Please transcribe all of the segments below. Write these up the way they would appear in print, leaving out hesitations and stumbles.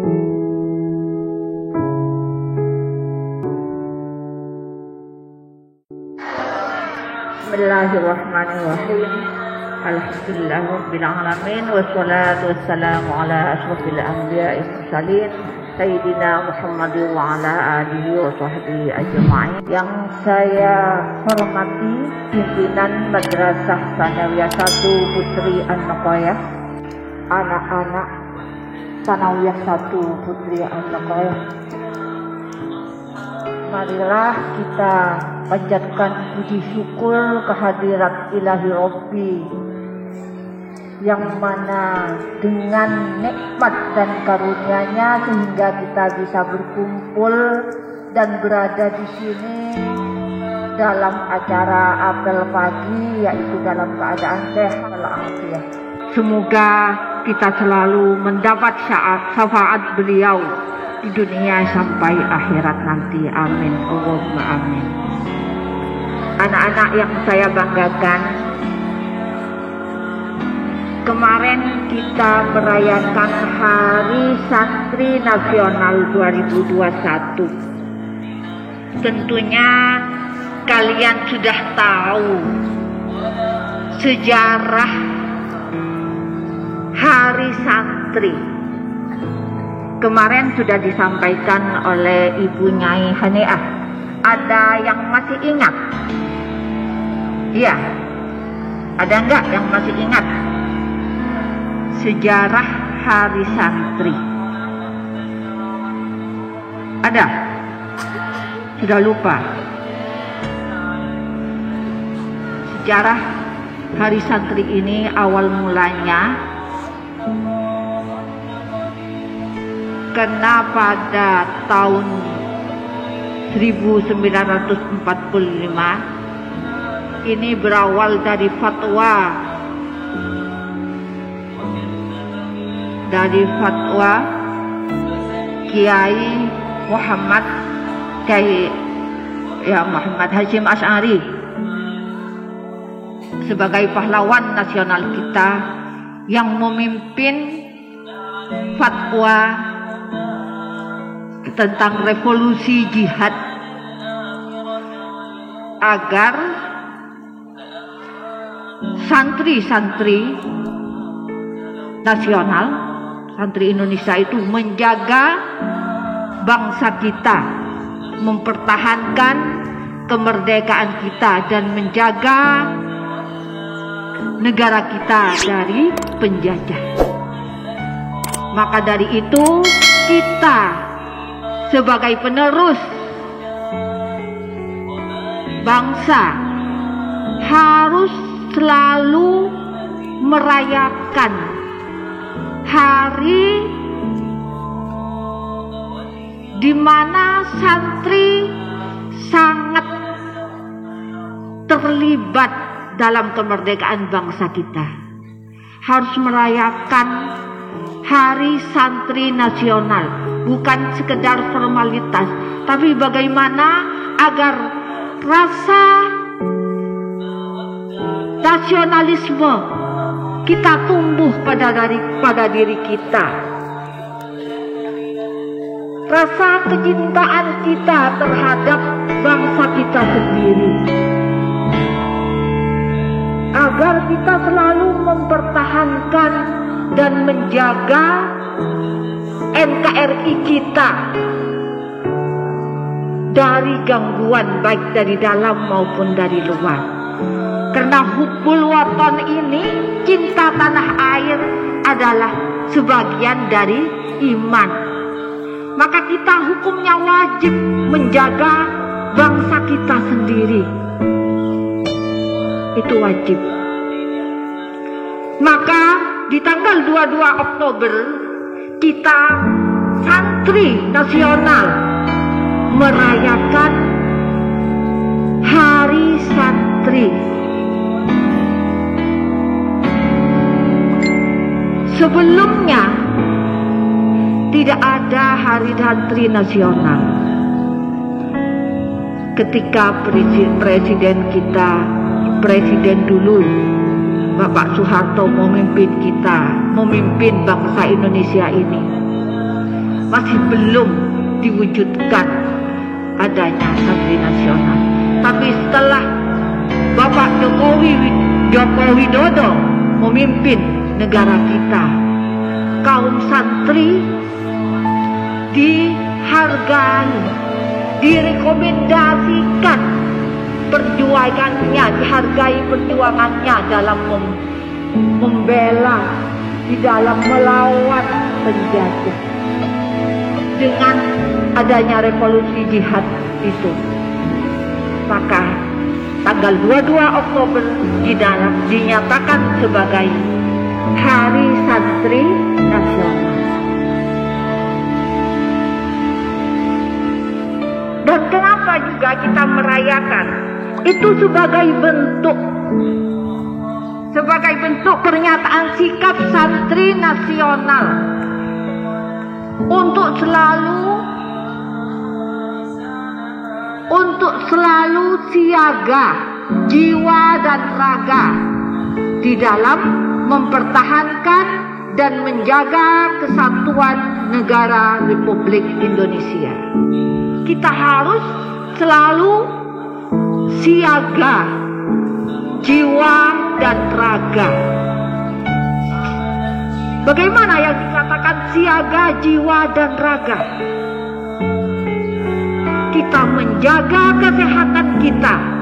Bismillahirrahmanirrahim. Alhamdulillahirrabbilalamin. Wassalatu wassalamu ala ashrafil anbiya'i mursalin Sayyidina Muhammadin wa ala alihi wa sahbihi ajma'in. Yang saya hormati pimpinan Madrasah Tsanawiyah 1 Putri An-Naqayah, anak-anak Tsanawiyah 1 Putri An-Naqayah, marilah kita panjatkan puji syukur kehadirat Ilahi Rabbi, yang mana dengan nikmat dan karunia-Nya sehingga kita bisa berkumpul dan berada di sini dalam acara apel pagi, yaitu dalam keadaan sehat walafiat. Semoga kita selalu mendapat syafaat beliau di dunia sampai akhirat nanti. Amin. Allahumma amin. Anak-anak yang saya banggakan, kemarin kita merayakan Hari Santri Nasional 2021. Tentunya kalian sudah tahu sejarah Hari Santri. Kemarin sudah disampaikan oleh Ibu Nyai Haniah. Ada yang masih ingat? Iya. Ada enggak yang masih ingat sejarah Hari Santri? Ada? Sudah lupa? Sejarah Hari Santri ini awal mulanya karena pada tahun 1945 ini berawal dari fatwa Kiai Muhammad Hasyim Asy'ari sebagai pahlawan nasional kita yang memimpin fatwa tentang revolusi jihad agar santri-santri nasional, santri Indonesia itu menjaga bangsa kita, mempertahankan kemerdekaan kita dan menjaga negara kita dari penjajah. Maka dari itu kita sebagai penerus bangsa harus selalu merayakan hari di mana santri sangat terlibat dalam kemerdekaan bangsa kita. Harus merayakan Hari Santri Nasional, bukan sekedar formalitas, tapi bagaimana agar rasa nasionalisme kita tumbuh pada diri kita, rasa kecintaan kita terhadap bangsa kita sendiri, agar kita selalu mempertahankan dan menjaga NKRI kita dari gangguan baik dari dalam maupun dari luar. Karena hubbul waton ini, cinta tanah air, adalah sebagian dari iman. Maka kita hukumnya wajib menjaga bangsa kita sendiri. Itu wajib. Maka di tanggal 22 Oktober kita santri nasional merayakan Hari Santri. Sebelumnya tidak ada Hari Santri Nasional. Ketika presiden kita, presiden dulu Bapak Soeharto memimpin kita, memimpin bangsa Indonesia ini, masih belum diwujudkan adanya santri nasional. Tapi setelah Bapak Joko Widodo memimpin negara kita, kaum santri dihargai, direkomendasikan perjuangannya, dihargai perjuangannya dalam membela, di dalam melawan penjajah. Dengan adanya revolusi jihad itu, maka tanggal 22 Oktober dinyatakan sebagai Hari Santri Nasional. Dan kenapa juga kita merayakan? Itu sebagai bentuk pernyataan sikap santri nasional untuk selalu siaga jiwa dan raga di dalam mempertahankan dan menjaga kesatuan negara Republik Indonesia. Kita harus selalu siaga jiwa dan raga. Bagaimana yang dikatakan siaga jiwa dan raga? Kita menjaga kesehatan kita,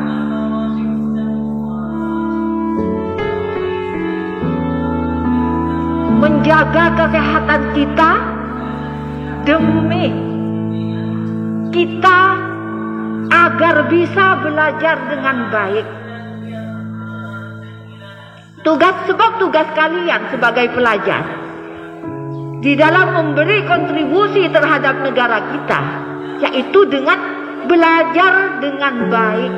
demi kita agar bisa belajar dengan baik. Sebab tugas kalian sebagai pelajar di dalam memberi kontribusi terhadap negara kita, yaitu dengan belajar dengan baik,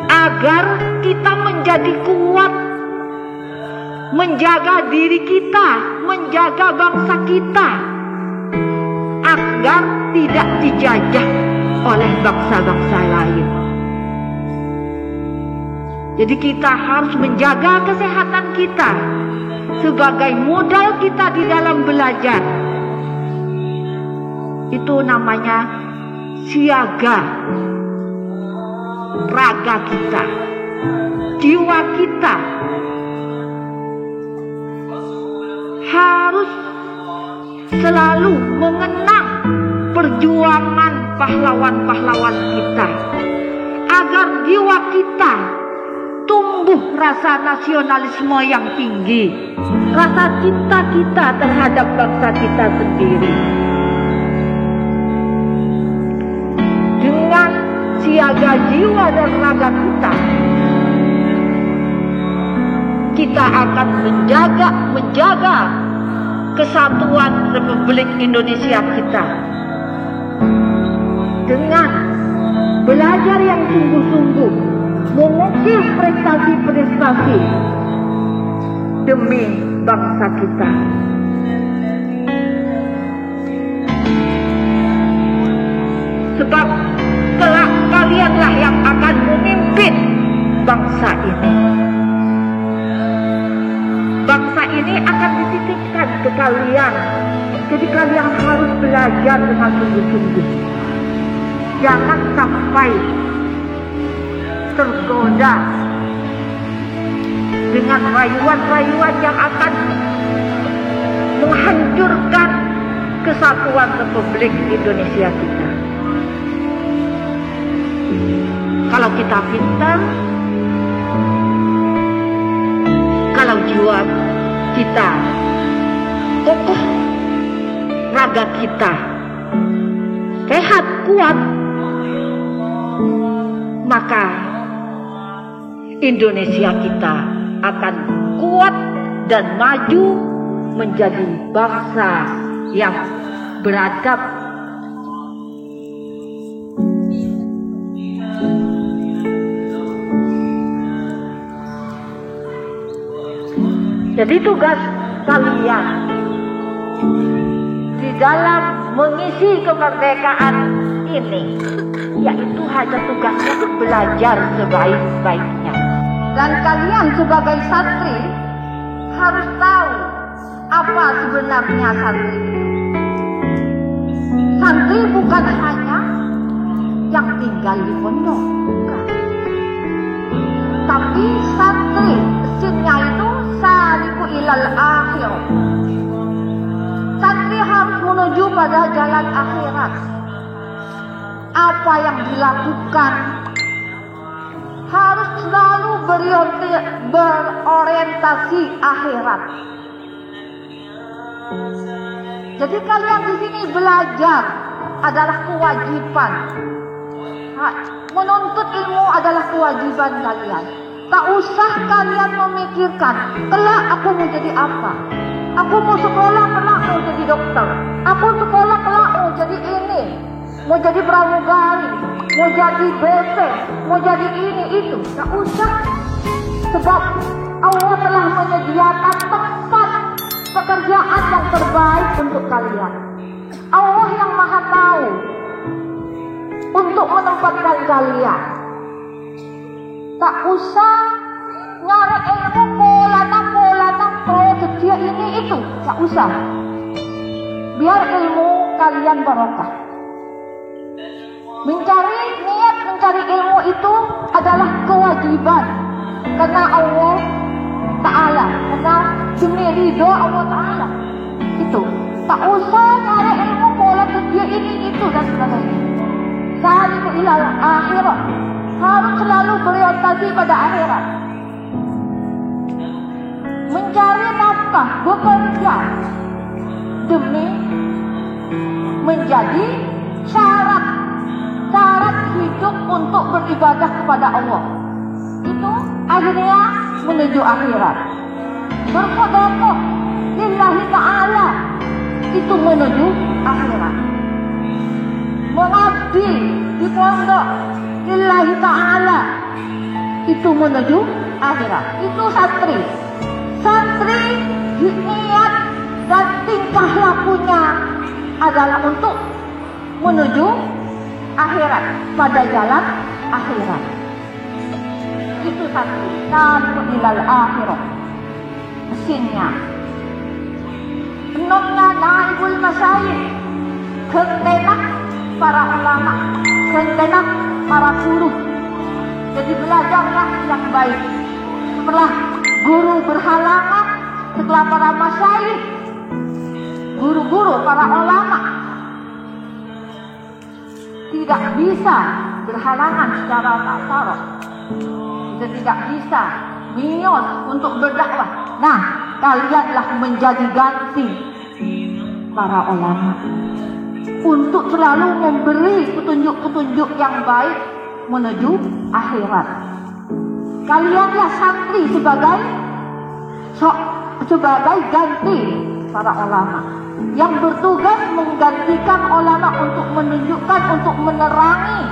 agar kita menjadi kuat, menjaga diri kita, menjaga bangsa kita, agar tidak dijajah oleh bangsa-bangsa lain. Jadi kita harus menjaga kesehatan kita sebagai modal kita di dalam belajar. Itu namanya siaga raga kita, jiwa kita harus selalu mengenang perjuangan pahlawan-pahlawan kita, agar jiwa kita tumbuh rasa nasionalisme yang tinggi, rasa cinta kita terhadap bangsa kita sendiri. Dengan siaga jiwa dan raga kita akan menjaga kesatuan Republik Indonesia kita dengan belajar yang sungguh-sungguh, mengukir prestasi-prestasi demi bangsa kita. Sebab kelak kalianlah yang akan memimpin bangsa ini. Bangsa ini akan dititipkan ke kalian. Jadi kalian harus belajar dengan sungguh-sungguh. Jangan sampai tergoda dengan rayuan-rayuan yang akan menghancurkan kesatuan Republik Indonesia kita. Kalau kita pintar, kalau jiwa kita kokoh, raga kita sehat, kuat, maka Indonesia kita akan kuat dan maju menjadi bangsa yang beradab. Jadi tugas kalian di dalam mengisi kemerdekaan ini, yaitu hanya tugasnya belajar sebaik-baiknya. Dan kalian sebagai santri harus tahu Apa sebenarnya santri? Santri bukan hanya yang tinggal di pondok, bukan. Tapi santri sinnya itu saliku ilal akhir. Santri harus menuju pada jalan akhirat. Apa yang dilakukan harus selalu berorientasi akhirat. Jadi kalian di sini belajar adalah kewajiban. Menuntut ilmu adalah kewajiban kalian. Tak usah kalian memikirkan, kelak aku mau jadi apa? Aku mau sekolah kelak mau jadi dokter. Aku sekolah kelak mau jadi ini, mau jadi pramugari, mau jadi BC, mau jadi ini itu. Tak usah. Sebab Allah telah menyediakan tempat pekerjaan yang terbaik untuk kalian. Allah yang Maha Tahu untuk menempatkan kalian. Tak usah nyari ilmu pola kerja ini itu. Tak usah. Biar ilmu kalian barokah. Niat mencari ilmu itu adalah kewajiban. Karena Allah Ta'ala, karena demi ridho Allah Ta'ala. Itu. Tak usah nyari ilmu pola kerja ini itu dan sebagainya. Saliku ilal akhirat. Harus selalu berorientasi pada akhirat. Mencari nafkah, bekerja demi menjadi syarat hidup untuk beribadah kepada Allah. Itu akhirnya menuju akhirat. Bersedekah lillahi ta'ala, itu menuju akhirat. Mengabdi di pondok lillahi ta'ala, itu menuju akhirat. Itu santri. Santri niat dan tingkah lakunya adalah untuk menuju akhirat, pada jalan akhirat. Itu santri. Saliku ilal akhirat. Mesinnya. Penonnya naibul masyayikh. Kentenak para ulama, kentenak para guru. Jadi belajarlah yang baik. Setelah guru berhalangan, setelah para masyayikh, guru-guru, para ulama tidak bisa berhalangan secara tasarruf. Kita tidak bisa mios untuk berdakwah. Nah, kalianlah menjadi ganti para ulama untuk selalu memberi petunjuk-petunjuk yang baik menuju akhirat. Kalianlah santri sebagai ganti para ulama yang bertugas menggantikan ulama untuk menunjukkan, untuk menerangi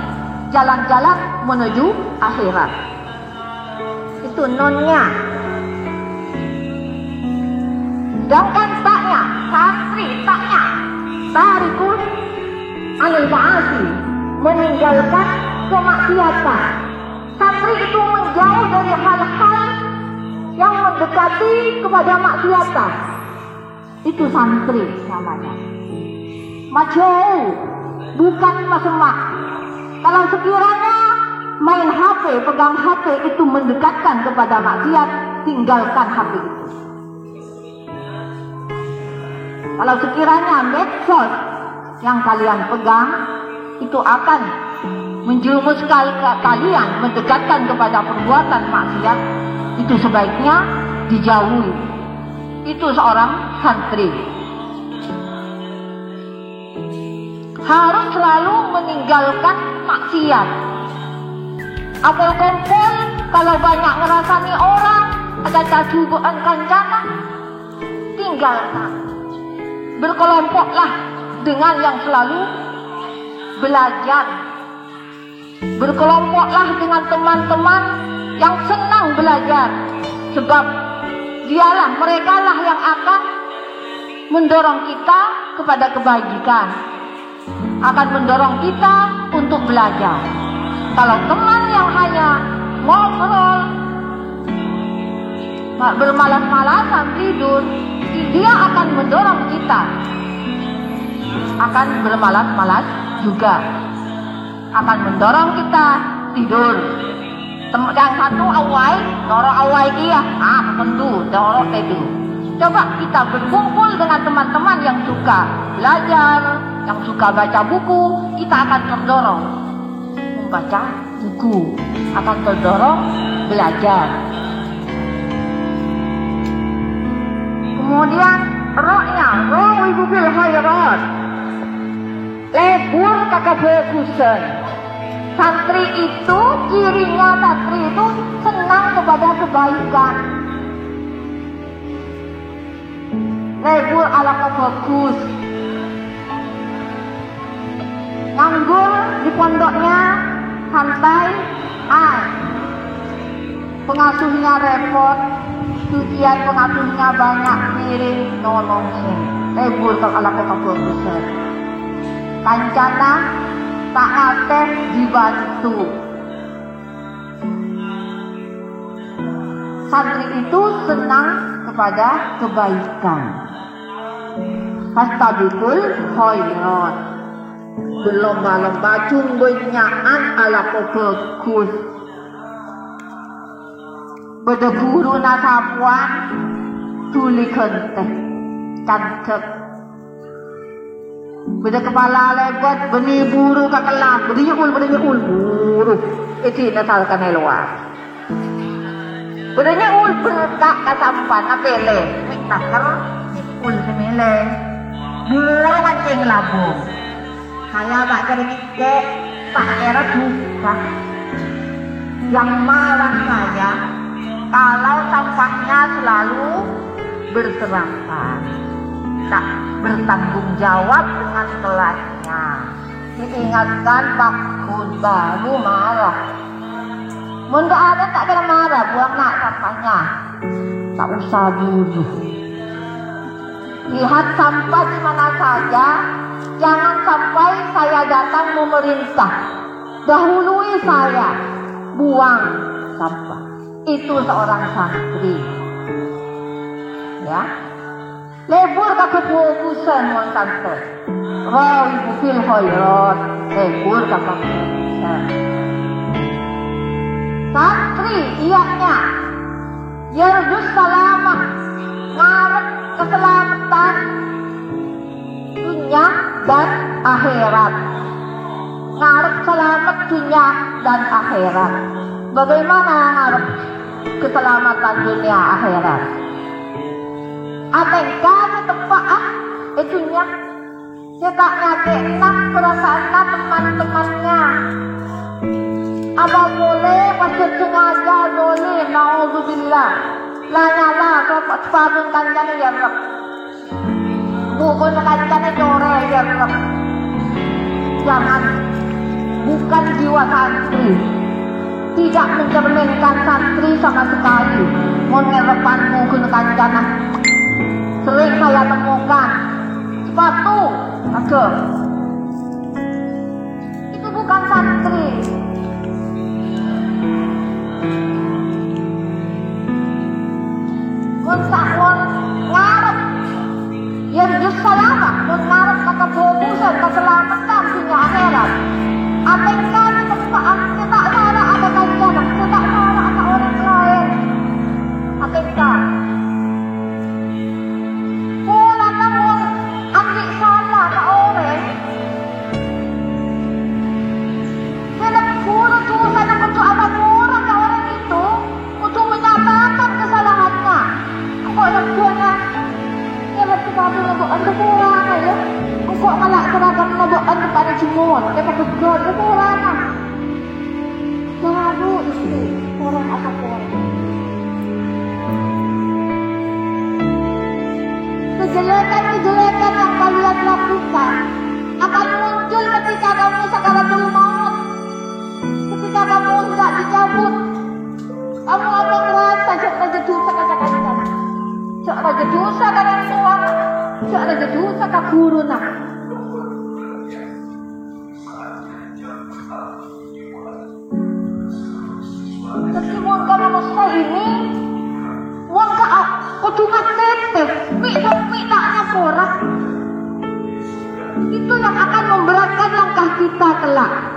jalan-jalan menuju akhirat. Itu nonnya. Sedangkan taknya, santri taknya, tarikul anil ma'asi, meninggalkan kemaksiatan. Santri itu menjauh dari hal-hal yang mendekati kepada maksiatan. Itu santri namanya. Majauh, bukan masemak. Kalau sekiranya main HP, pegang HP itu mendekatkan kepada maksiat, tinggalkan HP itu. Kalau sekiranya medsos yang kalian pegang itu akan menjerumuskan kalian mendekatkan kepada perbuatan maksiat, itu sebaiknya dijauhi. Itu seorang santri. Harus selalu meninggalkan maksiat. Apel kompol, kalau banyak ngerasani orang, ada cacuban kancana, tinggalkan. Berkelompoklah dengan yang selalu belajar. Berkelompoklah dengan teman-teman yang senang belajar. Sebab mereka lah yang akan mendorong kita kepada kebajikan, akan mendorong kita untuk belajar. Kalau teman yang hanya ngobrol, bermalas-malasan tidur, dia akan mendorong kita akan bermalas-malas juga, akan mendorong kita tidur. Yang satu awai, norok awai dia, tentu norok tidur. Coba kita berkumpul dengan teman-teman yang suka belajar, yang suka baca buku, kita akan terdorong membaca buku, akan terdorong belajar. Kemudian rohnya, roh ibu bil khairat, lebur kakak fokusan. Santri itu, cirinya santri itu senang kepada kebaikan. Lebur ala fokus. Nganggur di pondoknya, santai, pengasuhnya repot, ujian pengasuhnya banyak, miring, nolongin. Lebur kalau ala fokusan. Kancana tak ngateh dibantu. Santri itu senang kepada kebaikan. Fastabiqul khairat. Berlomba-lomba cunggunyaan ala fokus. Beda guru nasapuan tulikan teh cantik. Beda kepala lebat, benih buru ke kelas, bedanya ul buru. Itu nasalkan luar. Bedanya ul berkak kasampan, apele. Nakar, ul semele. Buru mancing labu. Saya tak kerja, tak kira susah. Yang malah saya, kalau sampahnya selalu berserapan. Tak bertanggung jawab dengan kelasnya. Diingatkan Pak Kun baru marah. Munda ada tak kena marah, buang nak sampahnya. Tak usah dulu. Lihat sampah di mana saja, jangan sampai saya datang memerintah. Dahului saya, buang sampah. Itu seorang santri. Ya. Lebur kakak fokusan mon tante. Roh ibu fil khairat. Lebur kakak fokusan. Santri iaknya yarjus salamah, ngarep keselamatan dunia dan akhirat. Ngarep selamat dunia dan akhirat. Bagaimana ngarep keselamatan dunia akhirat? Atengkah tempat itunya dia tak nyakinan perasaan teman-temannya. Apa boleh pasal sengaja boleh, na'udzubillah. Lanyalah kalau sepatun kancane ya Rab. Bukan kancane jore ya Rab. Jangan, bukan jiwa santri. Tidak mencerminkan santri sama sekali. Mengerepanmu ke kancana. Sering saya temukan sepatu ada. Itu bukan santri. Mensakon ngarep yang justru lama ngarep kata fokusan keselamatan dunia akhirat. Apakah tempat kita salah ada kajian, kita salah ada orang lain. Apakah pola kamu ambil salah ada orang. Saya guru tuh saya untuk apa orang ke orang itu untuk menyatakan kesalahannya. Kok yang buahnya ya lebih bagus membuat kekurangan ya. Kok malah seragam membuat kepada semua. Dia pakai god kekurangan. Baru itu orang apa orang. Kejelekan-kejelekan yang kalian lakukan akan muncul ketika kamu sakaratul maut. Ketika kamu tidak dicabut, kamu akan merasa raja dosa kata-kata. Cak raja dosa karena tua, cak raja dosa kak guru nak. Tapi mau manusia ini, mau kak kutungan tetes, kita